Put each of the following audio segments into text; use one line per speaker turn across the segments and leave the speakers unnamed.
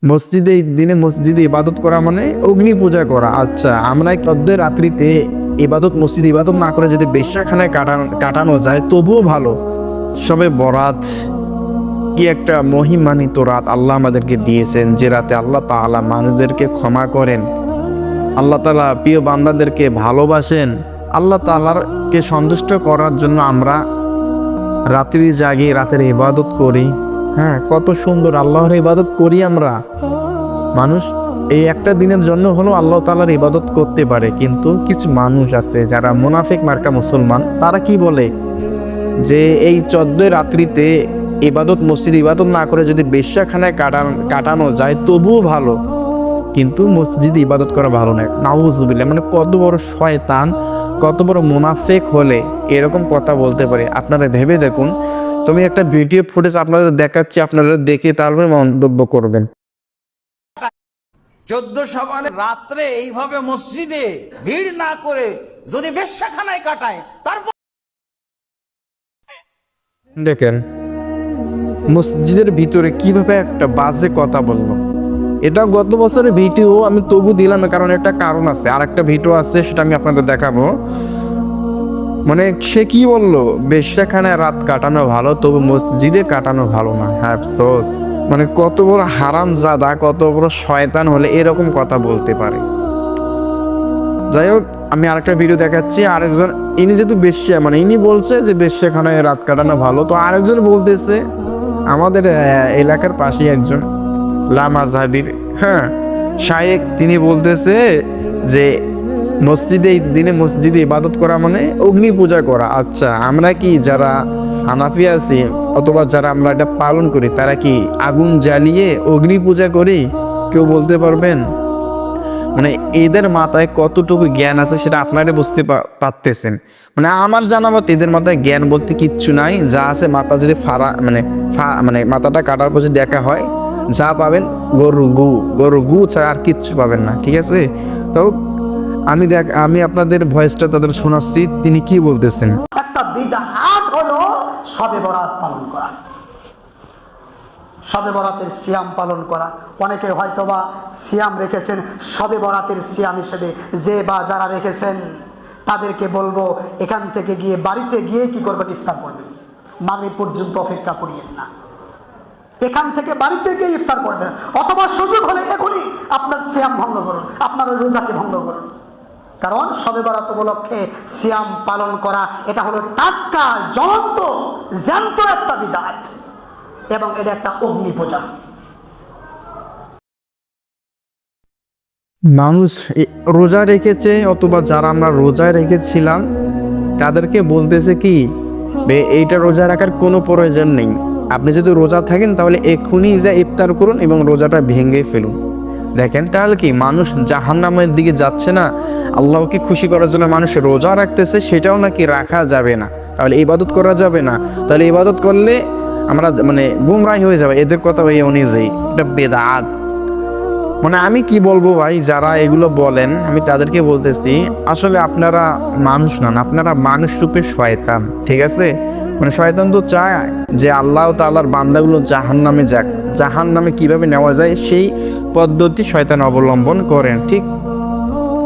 মসজিদে দিনে মসজিদে ইবাদত করা মানে অগ্নি পূজা করা। আচ্ছা, আমরা চোদ্দের রাত্রিতে ইবাদত মসজিদে ইবাদত না করে যদি বেশ্যাখানায় কাটানো যায় তবুও ভালো। সবে বরাত কি একটা মহিমান্বিত রাত আল্লাহ আমাদেরকে দিয়েছেন, যে রাতে আল্লাহ তাআলা মানুষদেরকে ক্ষমা করেন, আল্লাহ তাআলা প্রিয় বান্দাদেরকে ভালোবাসেন। আল্লাহ তাআলাকে সন্তুষ্ট করার জন্য আমরা রাত্রি জাগি, রাতের ইবাদত করি। হ্যাঁ, কত সুন্দর আল্লাহর ইবাদত করি আমরা। মানুষ এই একটা দিনের জন্য হলো আল্লাহ তাআলার ইবাদত করতে পারে, কিন্তু কিছু মানুষ আছে যারা মুনাফিক মার্কা মুসলমান, তারা কি বলে যে এই 14 রাত্রিতে ইবাদত মসজিদে ইবাদত না করে যদি বেশ্যাখানায় কাটানো যায় তবুও ভালো, কিন্তু মসজিদে ইবাদত করা ভালো নয়। নাউজুবিল্লাহ, মানে কত বড় শয়তান, কত বড় মুনাফিক হলে এরকম কথা বলতে পারে। আপনারা ভেবে দেখুন। তুমি একটা ভিডিও ফুটেজ আপনাদের দেখাচ্ছি, আপনারা দেখে তারপরে মন্তব্য করবেন।
14 শাবানে রাত্রে এইভাবে মসজিদে ভিড় না করে যদি বেশ্যাখানায় কাটায়, তারপর
দেখেন মসজিদের ভিতরে কিভাবে একটা বাজে কথা বললো। এটা গত বছরের ভিডিও, আমি তবু দিলাম কারণ একটা কারণ আছে। আর একটা ভিডিও আছে, সেটা আমি আপনাদের দেখাবো। মানে সে কি বললো, বেশ্যাখানায় রাত কাটানো ভালো তবু মসজিদে কাটানো ভালো না। হ্যাঁ, আফসোস। মানে কত বড় হারামজাদা, কত বড় শয়তান হলে এরকম কথা বলতে পারে। যাই হোক, আমি আরেকটা ভিডিও দেখাচ্ছি। আরেকজন, ইনি যেহেতু বেশ্যা, মানে ইনি বলছে যে বেশ্যাখানায় রাত কাটানো ভালো, তো আরেকজন বলতেছে আমাদের এলাকার পাশেই একজন লামাজহাবির শায়েখ, তিনি বলতেছে যে দিনে মসজিদে ইবাদত করা মানে অগ্নি পূজা করা। আচ্ছা, আমরা কি যারা হানাফি আছি অথবা যারা আমরা এটা পালন করি, তারা কি আগুন জ্বালিয়ে অগ্নি পূজা করি? কেউ বলতে পারবেন? মানে এদের মাথায় কতটুকু জ্ঞান আছে সেটা আপনারা বুঝতে পারতেছেন। মানে আমার জানা মতে এদের মাথায় জ্ঞান বলতে কিচ্ছু নাই। যা আছে, মাথা যদি মানে মাথাটা কাটার পর যদি দেখা হয়, যা পাবেন গরু গু ছাড়া আর কিচ্ছু পাবেন না। ঠিক আছে? তো আমি আপনাদের ভয়েসটা তাদের শোনাচ্ছি, তিনি কি বলতেছেন।
একটা বিদআত হলো শবে বরাত পালন করা, শবে বরাতের সিয়াম পালন করা। অনেকে হয়তোবা সিয়াম রেখেছেন শবে বরাতের সিয়াম হিসেবে, যে বা যারা রেখেছেন তাদেরকে বলবো এখান থেকে গিয়ে বাড়িতে গিয়ে কি করবেন, ইফতার করবেন। মাগরিব পর্যন্ত অপেক্ষা করিয়েন না, এখান থেকে বাড়িতে গিয়ে ইফতার করবেন। অথবা সুযোগ হলে এখনই আপনার সিয়াম ভঙ্গ করুন, আপনার রোজাকে ভঙ্গ করুন। কারণ শবে বরাত উপলক্ষে সিয়াম পালন করা এটা হলো টাটকা জ্যান্ত একটা বিদআত, এবং এটা একটা অগ্নি পূজা।
মানুষ রোজা রেখেছে, অথবা যারা আমরা রোজায় রেখেছিলাম তাদেরকে বলতেছে কি, এইটা রোজা রাখার কোনো প্রয়োজন নেই। আপনি যদি রোজা থাকেন তাহলে এক্ষুনি যা ইফতার করুন এবং রোজাটা ভেঙে ফেলুন। দেখেন তাহলে কি মানুষ জাহান্নামের দিকে যাচ্ছে না? আল্লাহকে খুশি করার জন্য মানুষ রোজা রাখতেছে, সেটাও নাকি রাখা যাবে না, তাহলে ইবাদত করা যাবে না। তাহলে ইবাদত করলে আমরা মানে গুমরাহ হয়ে যাবে এদের কথা ওই অনুযায়ী। এটা বেদাত। মানে আমি কি বলবো ভাই, যারা এগুলো বলেন আমি তাদেরকে বলতেছি, আসলে আপনারা মানুষ নন, আপনারা মানুষ রূপে শয়তান। ঠিক আছে? মানে শয়তান তো চায় যে আল্লাহ তাআলার বান্দাগুলো জাহান্নামে যাক। জাহান্নামে কিভাবে নেওয়া যায় সেই পদ্ধতি শয়তান অবলম্বন করেন। ঠিক,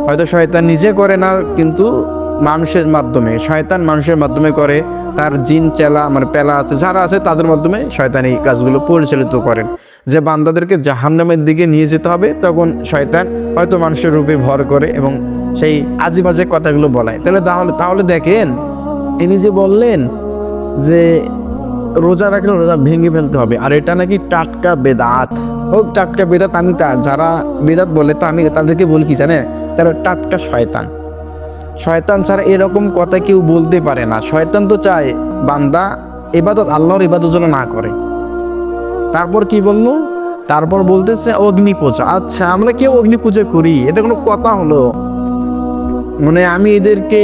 হয়তো শয়তান নিজে করে না, কিন্তু মানুষের মাধ্যমে, শয়তান মানুষের মাধ্যমে করে। তার জিন চেলা মানে পেলা আছে, যারা আছে তাদের মাধ্যমে শয়তান এই কাজগুলো পরিচালিত করেন। যে বান্দাদেরকে জাহান্নামের দিকে নিয়ে যেতে হবে, তখন শয়তান হয়তো মানুষের রূপে ভর করে এবং সেই আজেবাজে কথাগুলো বলায়। তাহলে দেখেন, ইনি যে বললেন যে রোজা রাখলে রোজা ভেঙে ফেলতে হবে, আর এটা নাকি টাটকা বেদাত। হোক টাটকা বেদাত, আমি যারা বেদাত বলে তো আমি তাদেরকে বলি কি জানেন, তারা টাটকা শয়তান ছাড়া এরকম কথা কেউ বলতে পারে না। শয়তান তো চায় বান্দা ইবাদত আল্লাহর ইবাদত যেন না করে। তারপর কি বললো, তারপর বলতেছে অগ্নি পূজা। আচ্ছা, আমরা কেউ অগ্নি পূজা করি? এটা কোনো কথা হলো? মানে আমি এদেরকে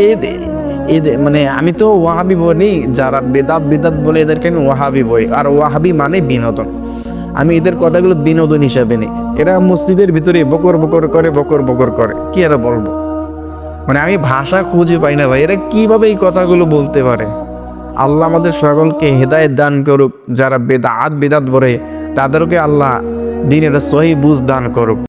মানে আমি তো ওয়াহাবি বলি, যারা বেদাত বলে এদেরকে আমি ওয়াহাবি বলি। আর ওয়াহাবি মানে বিনোদন। আমি এদের কথাগুলো বিনোদন হিসাবে নিই। এরা মসজিদের ভিতরে বকর বকর করে কি আর বলবো, মানে আমি ভাষা খুঁজে পাই না ভাই, এরা কিভাবে এই কথাগুলো বলতে পারে। আল্লাহ আমাদের সকলকে হেদায়েত দান করুক। যারা বেদাত বলে তাদেরকে আল্লাহ দিনের সহি বুঝ দান করুক।